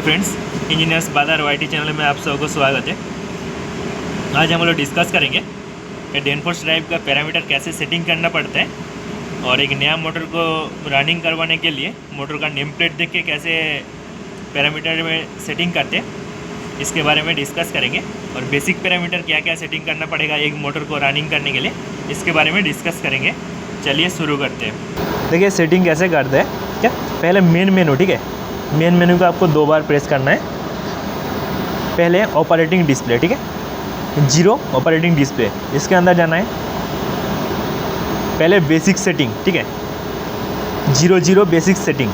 Friends, engineers बाजार YT channel में आप सबको स्वागत है। आज हम लोग डिस्कस करेंगे डेनफोर्स ड्राइव का पैरामीटर कैसे सेटिंग करना पड़ता है और एक नया मोटर को रनिंग करवाने के लिए मोटर का नेम प्लेट देख के कैसे पैरामीटर में सेटिंग करते हैं, इसके बारे में डिस्कस करेंगे। और बेसिक पैरामीटर क्या क्या सेटिंग करना पड़ेगा एक मोटर को रनिंग करने के लिए, इसके बारे में डिस्कस करेंगे। चलिए शुरू करते हैं। देखिए सेटिंग कैसे करते हैं। क्या पहले मेन मेनू, ठीक है, मेन मेनू को आपको 2 बार प्रेस करना है। पहले ऑपरेटिंग डिस्प्ले, ठीक है, 0 ऑपरेटिंग डिस्प्ले, इसके अंदर जाना है। पहले बेसिक सेटिंग, ठीक है, 0 बेसिक सेटिंग।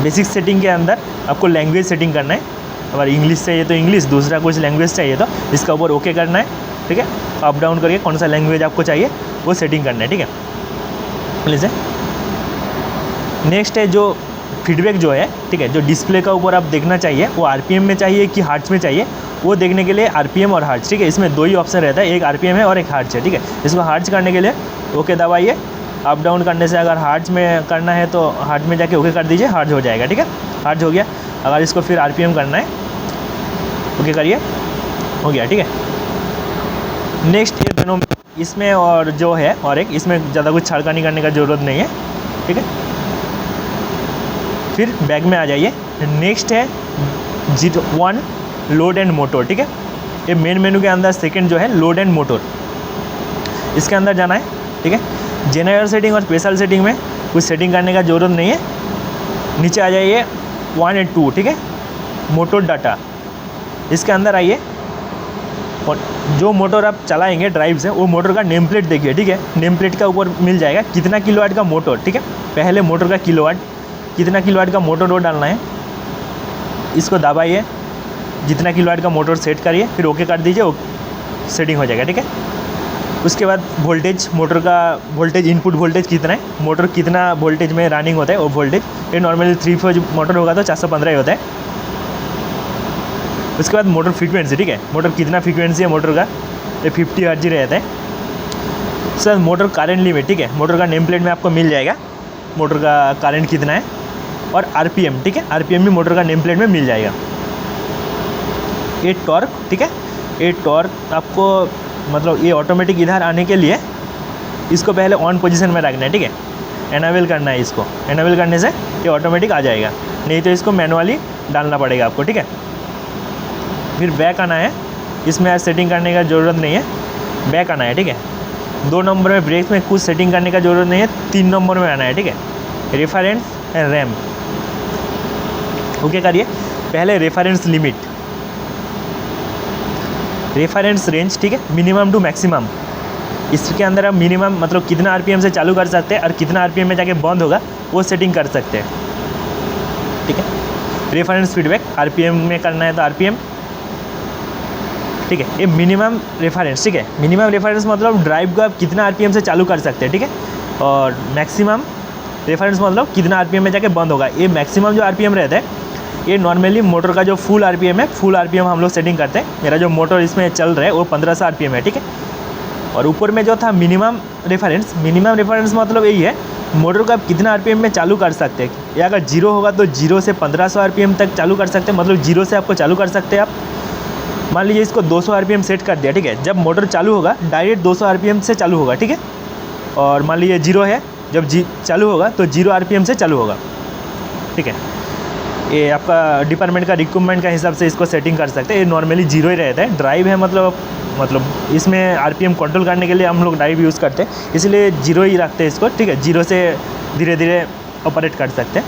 बेसिक सेटिंग के अंदर आपको लैंग्वेज सेटिंग करना है। अगर इंग्लिश चाहिए तो इंग्लिश, दूसरा कुछ लैंग्वेज चाहिए तो इसका ऊपर ओके करना है, ठीक है। अप डाउन करके कौन सा लैंग्वेज आपको चाहिए वो सेटिंग करना है, ठीक है। लीजिए नेक्स्ट है जो फीडबैक जो है, ठीक है, जो डिस्प्ले का ऊपर आप देखना चाहिए वो आरपीएम में चाहिए कि हार्ट्ज में चाहिए, वो देखने के लिए आरपीएम और हार्ट्ज, ठीक है, इसमें 2 ही ऑप्शन रहता है, एक आरपीएम है और एक हार्ट्ज है, ठीक है। इसको हार्ट्ज करने के लिए ओके दबाइए। अप डाउन करने से अगर हार्ट्ज में करना है तो हार्ट्ज में जाके ओके कर दीजिए, हार्ट्ज हो जाएगा, ठीक है, हार्ट्ज हो गया। अगर इसको फिर आरपीएम करना है ओके करिए, हो गया, ठीक है। नेक्स्ट ये दोनों इसमें और जो है और एक इसमें ज़्यादा कुछ छाड़खानी करने का ज़रूरत नहीं है, ठीक है। फिर बैक में आ जाइए। नेक्स्ट है G1 लोड एंड मोटर, ठीक है। ये मेन मेनू के अंदर सेकंड जो है लोड एंड मोटर, इसके अंदर जाना है, ठीक है। जनरल सेटिंग और स्पेशल सेटिंग में कुछ सेटिंग करने का ज़रूरत नहीं है। नीचे आ जाइए 1 और 2, ठीक है, मोटर डाटा, इसके अंदर आइए। और जो मोटर आप चलाएंगे ड्राइव से वो मोटर का नेम प्लेट देखिए, ठीक है। नेम प्लेट का ऊपर मिल जाएगा कितना किलोवाट का मोटर, ठीक है। पहले मोटर का किलोवाट, कितना किलोवाट का मोटर लोड डालना है, इसको दबाइए, जितना किलोवाट का मोटर सेट करिए, फिर ओके कर दीजिए, सेटिंग हो जाएगा, ठीक है। उसके बाद वोल्टेज, मोटर का वोल्टेज, इनपुट वोल्टेज कितना है, मोटर कितना वोल्टेज में रनिंग होता है वो वोल्टेज। ये नॉर्मली 3 फेज मोटर होगा तो 415 ही होता है। उसके बाद मोटर फ्रीक्वेंसी, ठीक है, मोटर कितना फ्रीक्वेंसी है मोटर का, ये 50 हर्ट्ज रहता है। सर मोटर करंट लिमिट, ठीक है, मोटर का नेम प्लेट में आपको मिल जाएगा मोटर का करंट कितना है। और आरपीएम, ठीक है, आरपीएम भी मोटर का नेम प्लेट में मिल जाएगा। ये टॉर्क, ठीक है, ये टॉर्क आपको मतलब ये ऑटोमेटिक इधर आने के लिए इसको पहले ऑन पोजीशन में रखना है, ठीक है, एनेबल करना है इसको। एनेबल करने से ये ऑटोमेटिक आ जाएगा, नहीं तो इसको मैनुअली डालना पड़ेगा आपको, ठीक है। फिर बैक आना है, इसमें आज सेटिंग करने का ज़रूरत नहीं है, बैक आना है, ठीक है। 2 नंबर में ब्रेक में कुछ सेटिंग करने का ज़रूरत नहीं है, 3 नंबर में आना है, ठीक है, रेफरेंस एंड रैम, ओके करिए। पहले रेफरेंस लिमिट, रेफरेंस रेंज, ठीक है, मिनिमम टू मैक्सिमम, इसके अंदर आप मिनिमम मतलब कितना आरपीएम से चालू कर सकते हैं और कितना आरपीएम में जाके बंद होगा वो सेटिंग कर सकते हैं, ठीक है। रेफरेंस फीडबैक, आरपीएम में करना है तो आरपीएम, ठीक है। ये मिनिमम रेफरेंस, ठीक है, मिनिमम रेफरेंस मतलब ड्राइव को आप कितना आरपीएम से चालू कर सकते हैं, ठीक है। और मैक्सिमम रेफरेंस मतलब कितना आरपीएम में जाके बंद होगा। ये मैक्सिमम जो आरपीएम रहता है ये नॉर्मली मोटर का जो फुल आरपीएम है, फुल आरपीएम हम लोग सेटिंग करते हैं। मेरा जो मोटर इसमें चल रहा है वो 1500 आरपीएम है, ठीक है। और ऊपर में जो था मिनिमम रेफरेंस, मिनिमम रेफरेंस मतलब यही है मोटर को आप कितना आरपीएम में चालू कर सकते हैं। या अगर 0 होगा तो 0 से 1500 आरपीएम तक चालू कर सकते हैं, मतलब 0 से आपको चालू कर सकते हैं आप। मान लीजिए इसको 200 आरपीएम सेट कर दिया, ठीक है, जब मोटर चालू होगा डायरेक्ट 200 आरपीएम से चालू होगा, ठीक है। और मान लीजिए 0 है, जब चालू होगा तो 0 आरपीएम से चालू होगा, ठीक है। ये आपका डिपार्टमेंट का रिक्वायरमेंट का हिसाब से इसको सेटिंग कर सकते हैं। ये नॉर्मली 0 ही रहता है, ड्राइव है मतलब इसमें आरपीएम कंट्रोल करने के लिए हम लोग ड्राइव यूज़ करते हैं, इसलिए 0 ही रखते हैं इसको, ठीक है। 0 से धीरे धीरे ऑपरेट कर सकते हैं,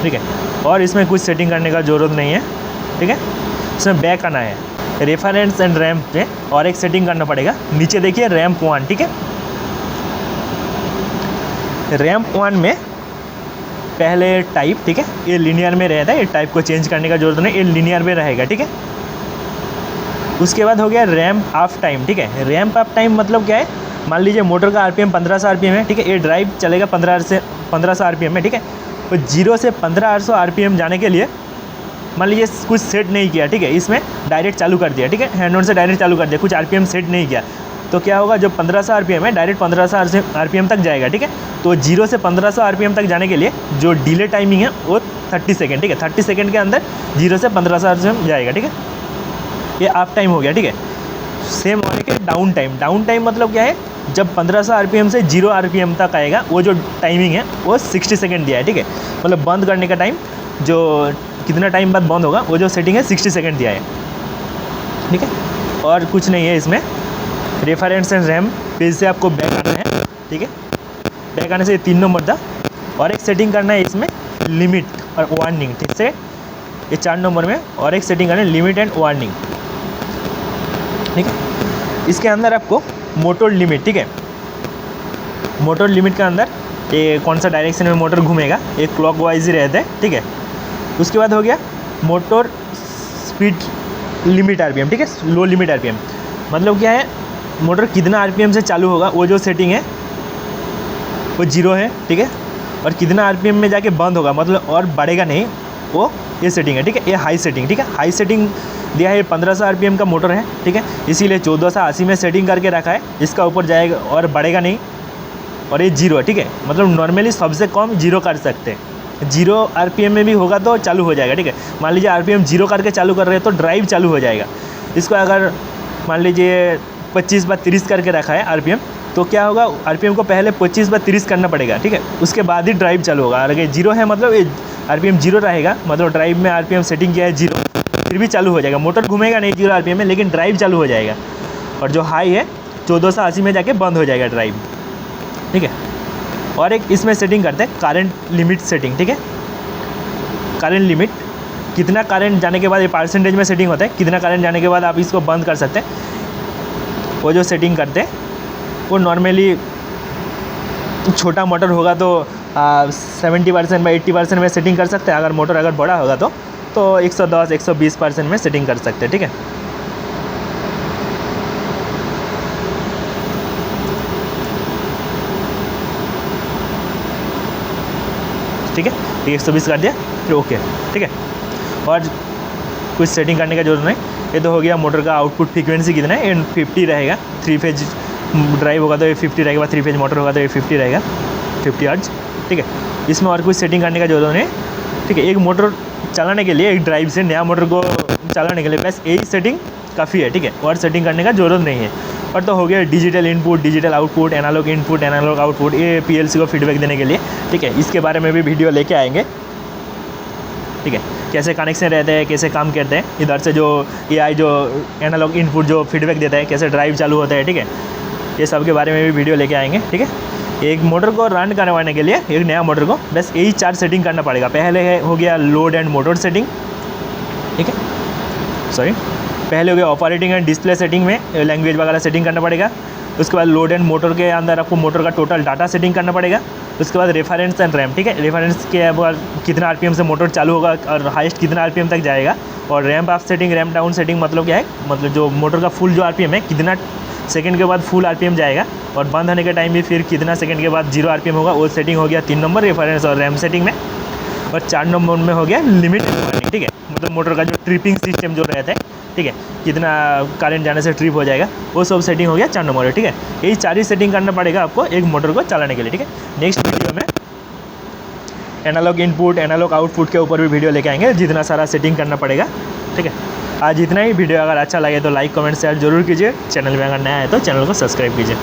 ठीक है। और इसमें कुछ सेटिंग करने का ज़रूरत नहीं है, ठीक है। इसमें बैक आना है, रेफरेंस एंड रैम्प पे और एक सेटिंग करना पड़ेगा। नीचे देखिए रैम्प 1, ठीक है। रैम्प 1 में पहले टाइप, ठीक है, ये लीनियर में रहता है, ये टाइप को चेंज करने का जरूरत नहीं, ये लीनियर में रहेगा, ठीक है। उसके बाद हो गया रैम्प ऑफ टाइम, ठीक है। रैम्प ऑफ टाइम मतलब क्या है, मान लीजिए मोटर का आरपीएम 1500 आरपीएम है, ठीक है, ये ड्राइव चलेगा 1500 आरपीएम में, ठीक है। तो 0 से 1500 आरपीएम जाने के लिए मान लीजिए कुछ सेट नहीं किया, ठीक है, इसमें डायरेक्ट चालू कर दिया, ठीक है, हैंड ऑन से डायरेक्ट चालू कर दिया, कुछ आरपीएम सेट नहीं किया, तो क्या होगा, जो 1500 आरपीएम है डायरेक्ट 1500 आरपीएम तक जाएगा, ठीक है। तो 0 से 1500 आरपीएम तक जाने के लिए जो डिले टाइमिंग है वो 30 सेकेंड, ठीक है। 30 सेकेंड के अंदर 0 से 1500 RPM जाएगा, ठीक है। ये अप टाइम हो गया, ठीक है। सेम होने के डाउन टाइम मतलब क्या है, जब 1500 RPM से 0 RPM तक आएगा, वो जो टाइमिंग है वो 60 सेकेंड दिया है, ठीक है। मतलब बंद करने का टाइम जो कितना टाइम बाद बंद होगा, वो जो सेटिंग है 60 सेकेंड दिया है, ठीक है। और कुछ नहीं है इसमें। रेफरेंस एंड रैम पेज से आपको बैक आना है, ठीक है। बैक आने से 3 नंबर था, और एक सेटिंग करना है इसमें लिमिट और वार्निंग, ठीक से। ये 4 नंबर में और एक सेटिंग करना है लिमिट एंड वार्निंग, ठीक है। इसके अंदर आपको मोटर लिमिट, ठीक है। मोटर लिमिट के अंदर ये कौन सा डायरेक्शन में मोटर घूमेगा, ये क्लॉकवाइज ही रहता है, ठीक है। उसके बाद हो गया मोटर स्पीड लिमिट RPM, ठीक है। लो लिमिट RPM मतलब क्या है, मोटर कितना RPM से चालू होगा, वो जो सेटिंग है वो 0 है, ठीक है। और कितना RPM में जाके बंद होगा, मतलब और बढ़ेगा नहीं, वो ये सेटिंग है, ठीक है। ये हाई सेटिंग, ठीक है। हाई सेटिंग दिया है, 1500 RPM का मोटर है, ठीक है। इसीलिए 1480 में सेटिंग करके रखा है। इसका ऊपर जाएगा और बढ़ेगा नहीं, और ये 0 है, ठीक है। मतलब नॉर्मली सबसे कम 0 कर सकते हैं। 0 RPM में भी होगा तो चालू हो जाएगा, ठीक है। मान लीजिए RPM 0 करके चालू कर रहे हैं तो ड्राइव चालू हो जाएगा। इसको अगर मान लीजिए 25/30 करके रखा है RPM, तो क्या होगा, RPM को पहले 25/30 करना पड़ेगा, ठीक है। उसके बाद ही ड्राइव चालू होगा। अगर 0 है मतलब ये RPM 0 रहेगा, मतलब ड्राइव में RPM सेटिंग किया है 0, फिर भी चालू हो जाएगा। मोटर घूमेगा नहीं 0 RPM में, लेकिन ड्राइव चालू हो जाएगा। और जो हाई है 1480 में जाके बंद हो जाएगा ड्राइव, ठीक है। और एक इसमें सेटिंग करते हैं करंट लिमिट सेटिंग, ठीक है। करंट लिमिट कितना करंट जाने के बाद, ये परसेंटेज में सेटिंग होता है, कितना करंट जाने के बाद आप इसको बंद कर सकते हैं। वो जो सेटिंग करते हैं वो नॉर्मली छोटा मोटर होगा तो 70% या 80% में सेटिंग कर सकते हैं। अगर मोटर अगर बड़ा होगा तो 110-120% में सेटिंग कर सकते हैं, ठीक है। ठीक है, 120 कर दिया, फिर ओके, ठीक है। और कुछ सेटिंग करने का जरूरत नहीं। ये तो हो गया मोटर का आउटपुट फ्रीक्वेंसी कितना है, 50 रहेगा। 3 फेज ड्राइव होगा तो ये 50 रहेगा, 3 फेज मोटर होगा तो ये 50 रहेगा, 50 हर्ट्ज, ठीक है। इसमें और कुछ सेटिंग करने का जरूरत नहीं, ठीक है। एक मोटर चलाने के लिए, एक ड्राइव से नया मोटर को चलाने के लिए बस यही सेटिंग काफ़ी है, ठीक है। और सेटिंग करने का जरूरत नहीं है। और तो हो गया digital input, digital output, analog input, analog output, ये PLC को फीडबैक देने के लिए, ठीक है। इसके बारे में भी वीडियो लेके आएंगे, ठीक है। कैसे कनेक्शन रहते हैं, कैसे काम करते हैं, इधर से जो AI जो एनालॉग इनपुट जो फीडबैक देता है, कैसे ड्राइव चालू होता है, ठीक है। ये सब के बारे में भी वीडियो लेके आएंगे, ठीक है। एक मोटर को रन करवाने के लिए, एक नया मोटर को बस यही 4 सेटिंग करना पड़ेगा। पहले है हो गया लोड एंड मोटर सेटिंग, ठीक है, सॉरी। पहले हो गया ऑपरेटिंग एंड डिस्प्ले सेटिंग में लैंग्वेज वगैरह सेटिंग करना पड़ेगा। उसके बाद लोड एंड मोटर के अंदर आपको मोटर का टोटल डाटा सेटिंग करना पड़ेगा। उसके बाद रेफरेंस एंड रैम, ठीक है। रेफरेंस के बाद कितना RPM से मोटर चालू होगा और हाईएस्ट कितना RPM तक जाएगा। और ramp up setting, ramp down setting मतलब क्या है, मतलब जो मोटर का फुल जो RPM है, कितना सेकंड के बाद फुल RPM जाएगा, और बंद होने के टाइम भी फिर कितना सेकंड के बाद 0 RPM होगा, वो सेटिंग हो गया 3 नंबर रेफरेंस और रैम सेटिंग में। और 4 नंबर में हो गया लिमिट वार्निंग, ठीक है। मतलब मोटर का जो ट्रिपिंग सिस्टम जो रहता है, ठीक है, कितना करंट जाने से ट्रिप हो जाएगा, वो सब सेटिंग हो गया 4 नंबर, ठीक है। यही 4 ही सेटिंग करना पड़ेगा आपको एक मोटर को चलाने के लिए, ठीक है। नेक्स्ट वीडियो में एनालॉग इनपुट, एनालॉग आउटपुट के ऊपर भी वीडियो लेके आएंगे, जितना सारा सेटिंग करना पड़ेगा, ठीक है। आज इतना ही। वीडियो अगर अच्छा लगे तो लाइक, कमेंट, शेयर जरूर कीजिए। चैनल में अगर नया है तो चैनल को सब्सक्राइब कीजिए।